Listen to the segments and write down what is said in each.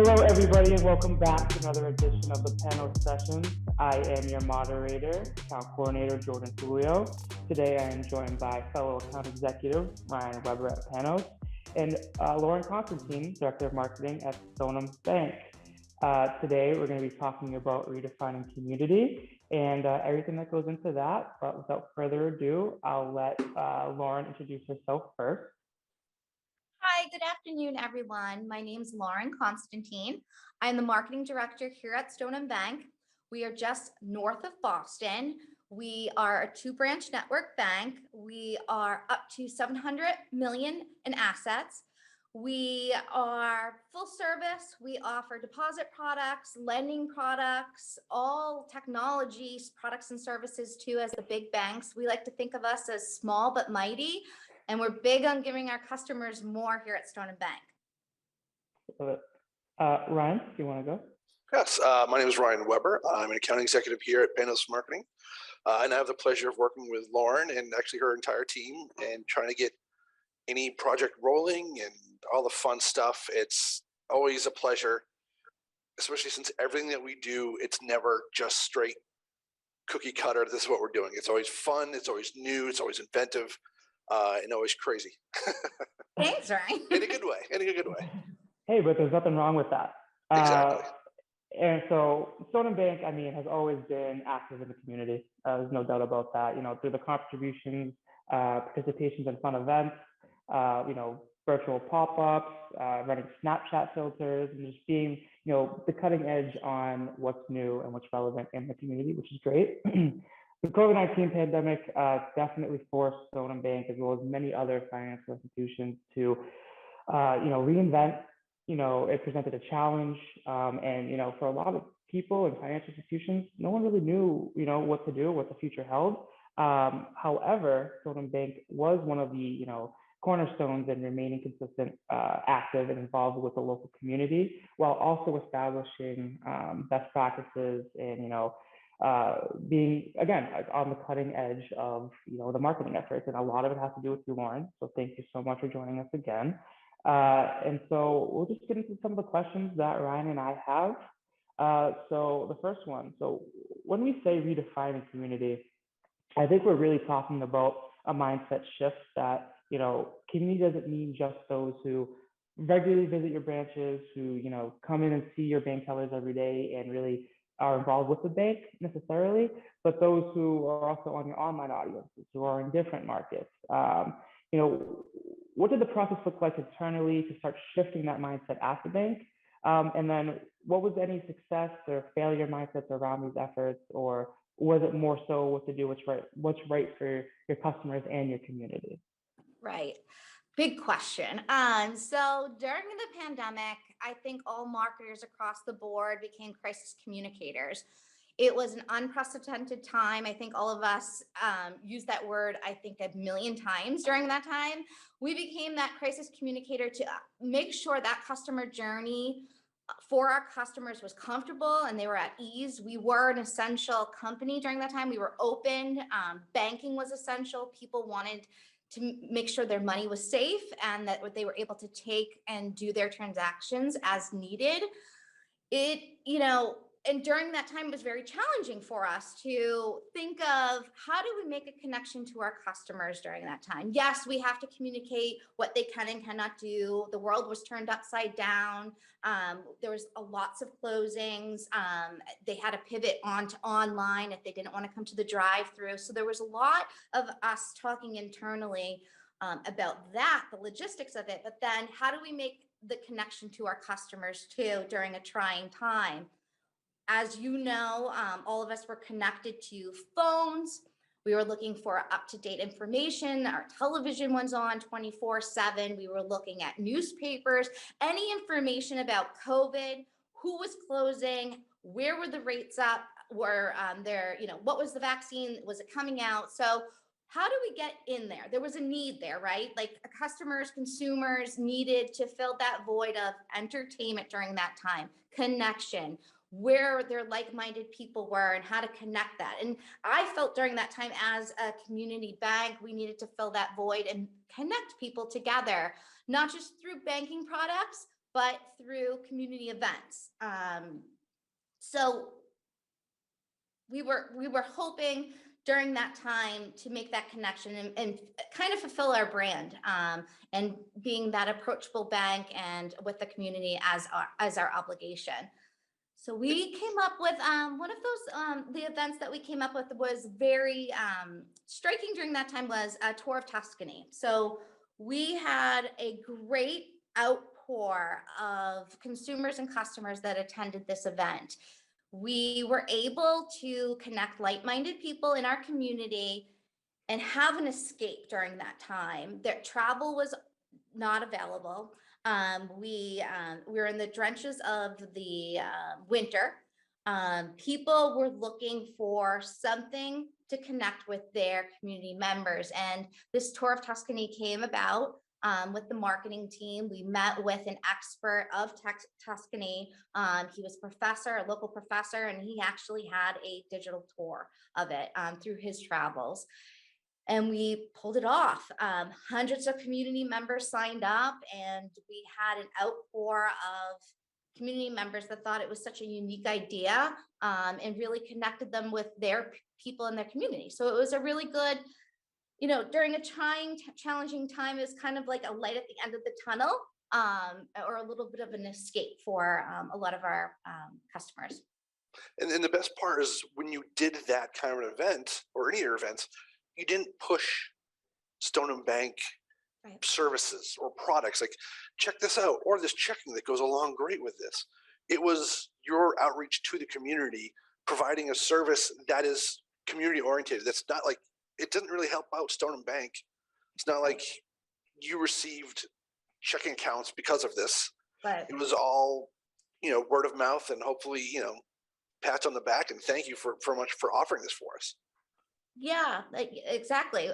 Hello, everybody, and welcome back to another edition of the panel sessions. I am your moderator, account coordinator Jordan Julio. Today, I am joined by fellow account executive Ryan Weber at Panos and Lauren Constantine, director of marketing at StonehamBank. Today, we're going to be talking about redefining community and everything that goes into that. But without further ado, I'll let Lauren introduce herself first. Hi, good afternoon, everyone. My name is Lauren Constantine. I'm the marketing director here at StonehamBank. We are just north of Boston. We are a 2-branch network bank. We are up to 700 million in assets. We are full service. We offer deposit products, lending products, all technology products and services too as the big banks. We like to think of us as small but mighty. And we're big on giving our customers more here at StonehamBank. Ryan, do you want to go? Yes, my name is Ryan Weber. I'm an accounting executive here at Panos Marketing. And I have the pleasure of working with Lauren and actually her entire team and trying to get any project rolling and all the fun stuff. It's always a pleasure, especially since everything that we do, it's never just straight cookie cutter. This is what we're doing. It's always fun. It's always new. It's always inventive. And always crazy. Thanks, Ryan. In a good way. In a good way. Hey, but there's nothing wrong with that. Exactly. And so StonehamBank, I mean, has always been active in the community. There's no doubt about that. You know, through the contributions, participations in fun events, virtual pop-ups, running Snapchat filters, and just being, the cutting edge on what's new and what's relevant in the community, which is great. The COVID-19 pandemic definitely forced StonehamBank as well as many other financial institutions to, reinvent. It presented a challenge, and for a lot of people and financial institutions, no one really knew, what to do, what the future held. However, StonehamBank was one of the, cornerstones in remaining consistent, active, and involved with the local community, while also establishing best practices and, being, again, on the cutting edge of, the marketing efforts. And a lot of it has to do with you, Lauren. So thank you so much for joining us again. And so we'll just get into some of the questions that Ryan and I have. So the first one, so when we say redefining community, I think we're really talking about a mindset shift that, community doesn't mean just those who regularly visit your branches, who, come in and see your bank tellers every day and really are involved with the bank necessarily, but those who are also on your online audiences, who are in different markets. What did the process look like internally to start shifting that mindset at the bank? And then what was any success or failure mindsets around these efforts, or was it more so what to do, what's right for your customers and your community? Right. Big question. So during the pandemic, I think all marketers across the board became crisis communicators. It was an unprecedented time. I think all of us used that word, I think, a million times during that time. We became that crisis communicator to make sure that customer journey for our customers was comfortable and they were at ease. We were an essential company during that time. We were open. Banking was essential. People wanted to make sure their money was safe and that they were able to take and do their transactions as needed. And during that time, it was very challenging for us to think of how do we make a connection to our customers during that time. Yes, we have to communicate what they can and cannot do. The world was turned upside down. There was lots of closings. They had to pivot onto online if they didn't want to come to the drive-through. So there was a lot of us talking internally about that, the logistics of it. But then how do we make the connection to our customers too during a trying time? As you know, all of us were connected to phones. We were looking for up-to-date information. Our television was on 24/7. We were looking at newspapers, any information about COVID, who was closing, where were the rates up, were what was the vaccine, was it coming out? So how do we get in there? There was a need there, right? Like customers, consumers needed to fill that void of entertainment during that time, connection, where their like-minded people were and how to connect that. And I felt during that time as a community bank, we needed to fill that void and connect people together, not just through banking products, but through community events. So we were hoping during that time to make that connection and kind of fulfill our brand, and being that approachable bank and with the community as our obligation. So we came up with one of those, the events that we came up with was very striking during that time, was a tour of Tuscany. So we had a great outpour of consumers and customers that attended this event. We were able to connect like-minded people in our community and have an escape during that time. Their travel was not available. We were in the drenches of the winter. People were looking for something to connect with their community members. And this tour of Tuscany came about with the marketing team. We met with an expert of Tuscany. He was a local professor, and he actually had a digital tour of it through his travels. And we pulled it off. Hundreds of community members signed up, and we had an outpour of community members that thought it was such a unique idea, and really connected them with their people in their community. So it was a really good, during a challenging time, is kind of like a light at the end of the tunnel, or a little bit of an escape for a lot of our customers. And the best part is when you did that kind of an event or any of your events, you didn't push StonehamBank Right. services or products like, check this out, or this checking that goes along great with this. It was your outreach to the community, providing a service that is community oriented. That's not like, it doesn't really help out Stonehambank. It's not like you received checking accounts because of this. But It was all, word of mouth, and hopefully, pats on the back and thank you for much for offering this for us. yeah, exactly.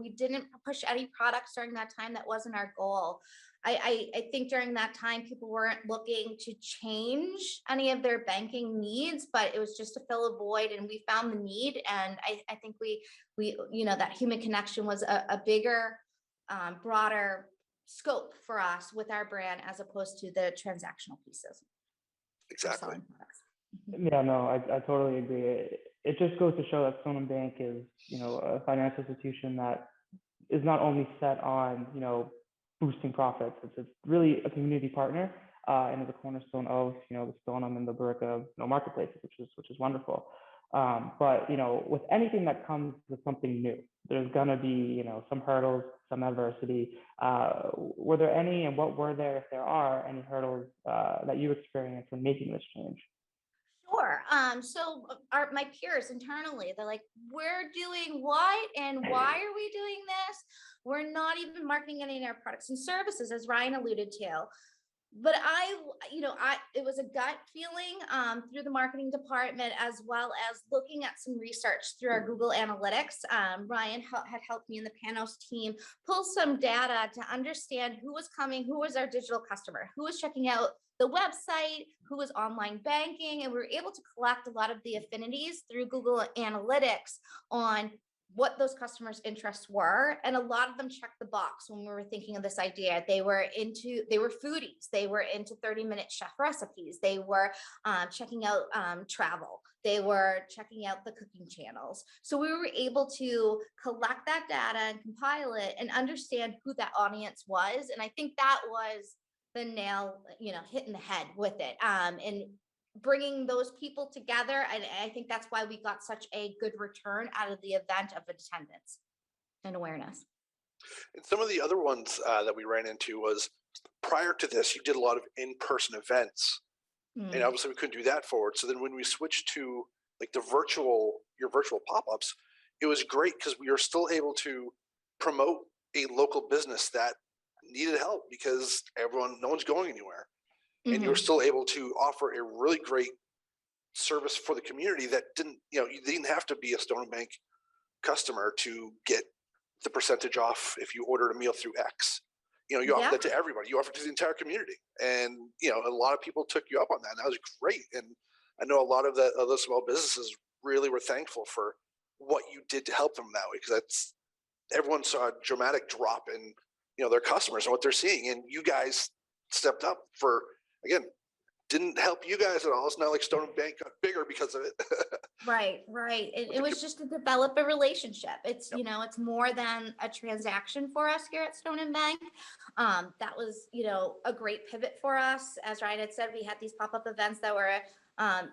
We didn't push any products during that time. That wasn't our goal. I think during that time, people weren't looking to change any of their banking needs, but it was just to fill a void, and we found the need. And I think we that human connection was a bigger, broader scope for us with our brand, as opposed to the transactional pieces. Exactly. Yeah, no, I totally agree. It just goes to show that Stone Bank is, a financial institution that is not only set on, boosting profits. It's really a community partner, and is a cornerstone of, the Stoneham and the Burica, marketplaces, which is wonderful. But with anything that comes with something new, there's gonna be, some hurdles, some adversity. Were there any, and what were there, if there are any hurdles that you experienced when making this change? Sure. So my peers internally, they're like, we're doing what and why are we doing this? We're not even marketing any of our products and services, as Ryan alluded to. But it was a gut feeling through the marketing department, as well as looking at some research through our Google Analytics. Ryan had helped me and the Panos team pull some data to understand who was coming, who was our digital customer, who was checking out the website, who was online banking, and we were able to collect a lot of the affinities through Google Analytics on what those customers' interests were. And a lot of them checked the box when we were thinking of this idea. They were foodies. They were into 30-minute chef recipes. They were checking out travel. They were checking out the cooking channels. So we were able to collect that data and compile it and understand who that audience was. And I think that was the nail, hitting the head with it. And bringing those people together. And I think that's why we got such a good return out of the event of attendance and awareness. And some of the other ones that we ran into was, prior to this, you did a lot of in-person events, and obviously we couldn't do that forward. So then when we switched to like your virtual pop-ups, it was great because we were still able to promote a local business that needed help because no one's going anywhere. And you were still able to offer a really great service for the community that you didn't have to be a StonehamBank customer to get the percentage off if you ordered a meal through X. You offered that to everybody. You offered to the entire community, and a lot of people took you up on that. And that was great. And I know a lot of those small businesses really were thankful for what you did to help them that way, because everyone saw a dramatic drop in their customers and what they're seeing, and you guys stepped up for, again, didn't help you guys at all. It's not like StonehamBank got bigger because of it. Right. It was just to develop a relationship. It's, you know, it's more than a transaction for us here at StonehamBank. That was, you know, a great pivot for us. As Ryan had said, we had these pop-up events that were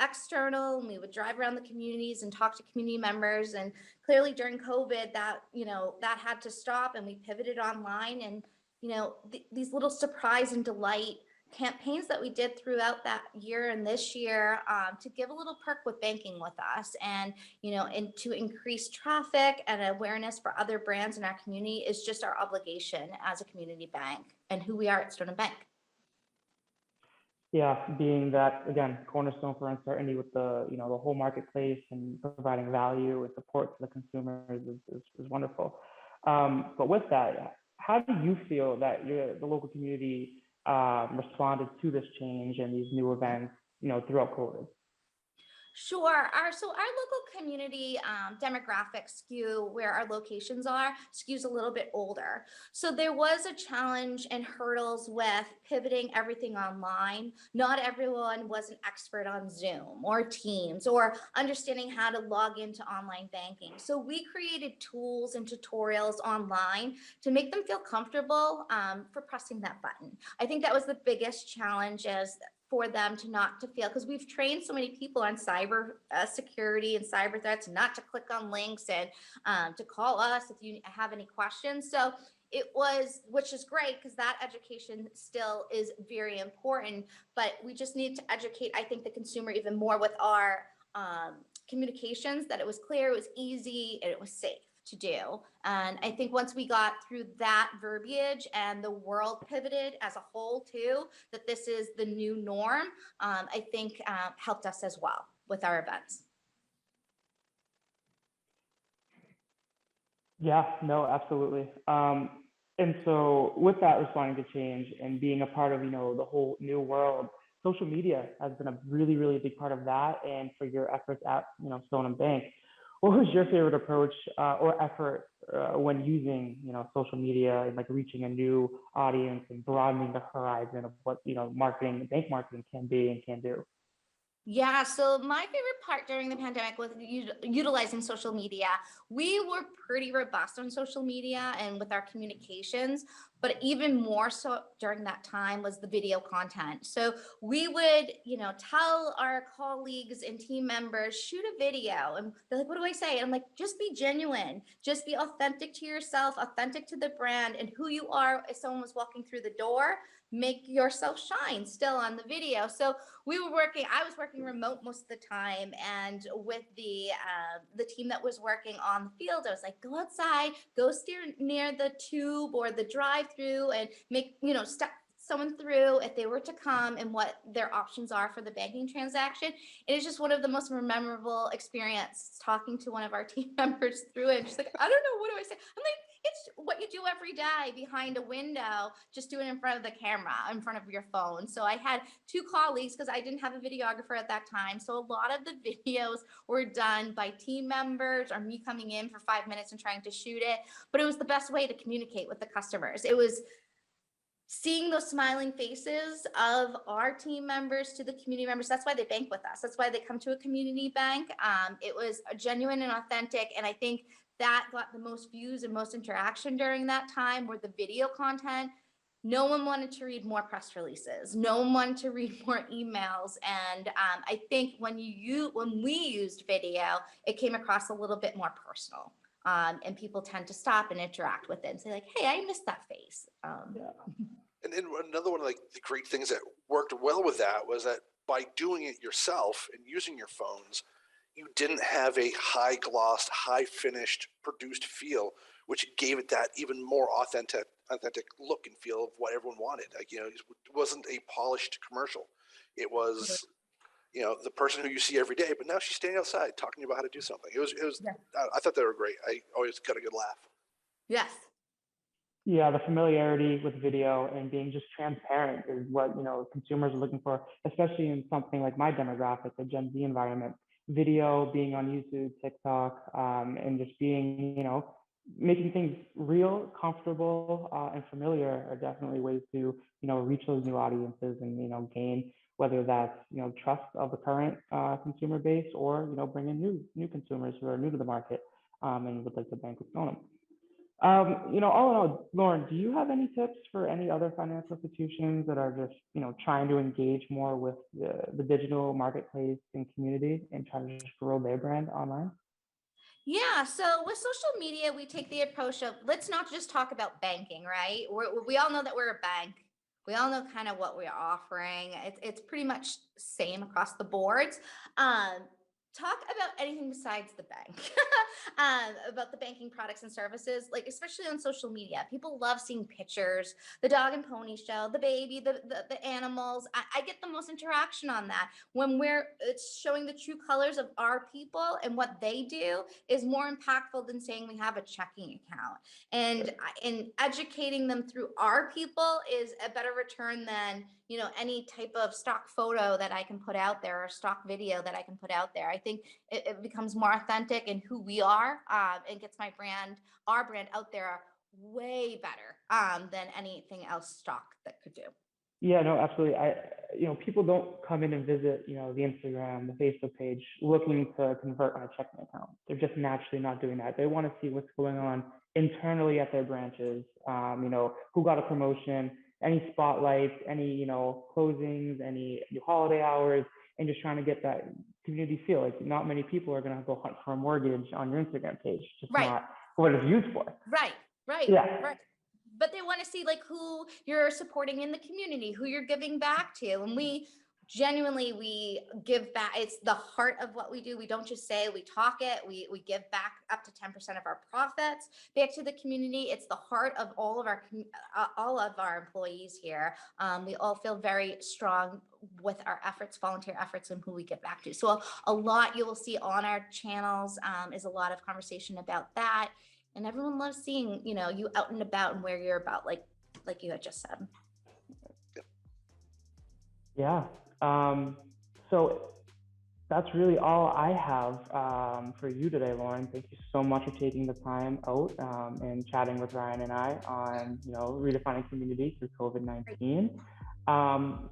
external, and we would drive around the communities and talk to community members. And clearly during COVID, that, you know, that had to stop, and we pivoted online. And, you know, these little surprise and delight campaigns that we did throughout that year and this year to give a little perk with banking with us, and, you know, and to increase traffic and awareness for other brands in our community is just our obligation as a community bank and who we are at StonehamBank. Yeah, being that, again, cornerstone for uncertainty with the, you know, the whole marketplace and providing value and support to the consumers is wonderful. But with that, how do you feel that the local community responded to this change and these new events, you know, throughout COVID? Sure. Our local community demographic skew where our locations are skews a little bit older. So there was a challenge and hurdles with pivoting everything online. Not everyone was an expert on Zoom or Teams or understanding how to log into online banking. So we created tools and tutorials online to make them feel comfortable for pressing that button. I think that was the biggest challenge, is for them to feel, because we've trained so many people on cyber security and cyber threats, not to click on links and to call us if you have any questions. So it was, which is great, because that education still is very important, but we just need to educate, I think, the consumer even more with our communications, that it was clear, it was easy, and it was safe to do. And I think once we got through that verbiage and the world pivoted as a whole too, that this is the new norm, I think helped us as well with our events. Yeah, no, absolutely. And so with that, responding to change and being a part of, you know, the whole new world, social media has been a really, really big part of that. And for your efforts at, you know, StonehamBank, what was your favorite approach or effort when using, you know, social media and like reaching a new audience and broadening the horizon of what, you know, marketing, bank marketing can be and can do? Yeah, so my favorite part during the pandemic was utilizing social media. We were pretty robust on social media and with our communications, but even more so during that time was the video content. So we would, you know, tell our colleagues and team members, shoot a video. And they're like, what do I say? And I'm like, just be genuine, just be authentic to yourself, authentic to the brand and who you are. If someone was walking through the door, make yourself shine still on the video. So I was working remote most of the time, and with the team that was working on the field, I was like, go outside, go steer near the tube or the drive-through, and make, you know, step someone through if they were to come and what their options are for the banking transaction. It is just one of the most memorable experience talking to one of our team members through it. And she's like, I don't know, what do I say? I'm like, it's what you do every day behind a window, just do it in front of the camera, in front of your phone. So I had two colleagues, because I didn't have a videographer at that time. So a lot of the videos were done by team members or me coming in for 5 minutes and trying to shoot it. But it was the best way to communicate with the customers. It was seeing those smiling faces of our team members to the community members. That's why they bank with us. That's why they come to a community bank. It was genuine and authentic. And I think that got the most views and most interaction during that time, were the video content. No one wanted to read more press releases. No one wanted to read more emails. And I think when we used video, it came across a little bit more personal. And people tend to stop and interact with it and say like, hey, I missed that face. Yeah. And then another one of like the great things that worked well with that was that by doing it yourself and using your phones, you didn't have a high glossed, high finished produced feel, which gave it that even more authentic look and feel of what everyone wanted. Like, you know, it wasn't a polished commercial. It was, you know, the person who you see every day, but now she's standing outside talking about how to do something. It was, yeah. I thought they were great. I always got a good laugh. Yes. Yeah, the familiarity with video and being just transparent is what, you know, consumers are looking for, especially in something like my demographic, the Gen Z environment. Video, being on YouTube, TikTok, and just being, you know, making things real, comfortable, and familiar are definitely ways to, reach those new audiences and, gain, whether that's, trust of the current consumer base, or, bring in new consumers who are new to the market, and would like to bank with Stoneham. All in all, Lauren, do you have any tips for any other financial institutions that are just, trying to engage more with the digital marketplace and community and trying to just grow their brand online? Yeah, so with social media, we take the approach of let's not just talk about banking, right? We all know that we're a bank. We all know kind of what we're offering. It's pretty much same across the boards. Talk about anything besides the bank, about the banking products and services, like especially on social media. People love seeing pictures, the dog and pony show, the baby, the animals. I get the most interaction on that when it's showing the true colors of our people, and what they do is more impactful than saying we have a checking account. And educating them through our people is a better return than any type of stock photo that I can put out there, or stock video that I can put out there. I think it becomes more authentic in who we are, and gets our brand out there way better than anything else stock that could do. Yeah, no, absolutely. People don't come in and visit, the Instagram, the Facebook page looking to convert on a checking account. They're just naturally not doing that. They want to see what's going on internally at their branches, who got a promotion, any spotlights, any, closings, any new holiday hours, and just trying to get that community feel. Like, not many people are going to go hunt for a mortgage on your Instagram page. Just Right. not what it's used for. Right. Yeah. Right. But they want to see like who you're supporting in the community, who you're giving back to. And we give back. It's the heart of what we do. We don't just say, we talk it. We give back up to 10% of our profits back to the community. It's the heart of all of our employees here. We all feel very strong with our efforts, volunteer efforts, and who we give back to. So a lot you will see on our channels is a lot of conversation about that. And everyone loves seeing, you out and about and where you're about, like you had just said. Yeah. So that's really all I have for you today, Lauren. Thank you so much for taking the time out and chatting with Ryan and I on, redefining community through COVID-19.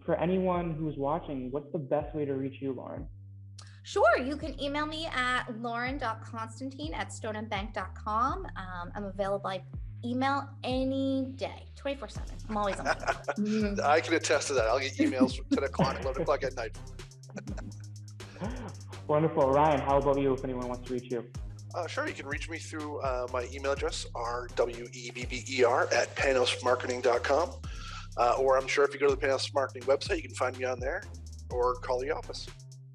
For anyone who's watching, what's the best way to reach you, Lauren? Sure. You can email me at lauren.constantine@stonehambank.com. I'm available by email any day, 24/7. I'm always on. I can attest to that. I'll get emails from 10 o'clock, 11 o'clock at night. Wonderful. Ryan, how about you if anyone wants to reach you? Sure. You can reach me through my email address, rwebber@panosmarketing.com. Or I'm sure if you go to the Panos Marketing website, you can find me on there, or call the office.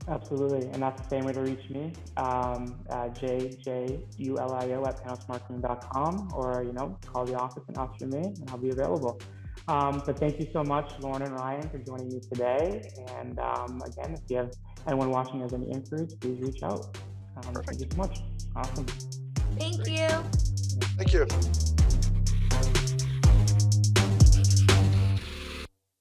Absolutely. And that's the same way to reach me, jjulio@panosmarketing.com, or, call the office and ask for me, and I'll be available. But thank you so much, Lauren and Ryan, for joining me today. And again, if you have anyone watching has any inquiries, please reach out. Thank you so much. Awesome. Thank you. Thank you.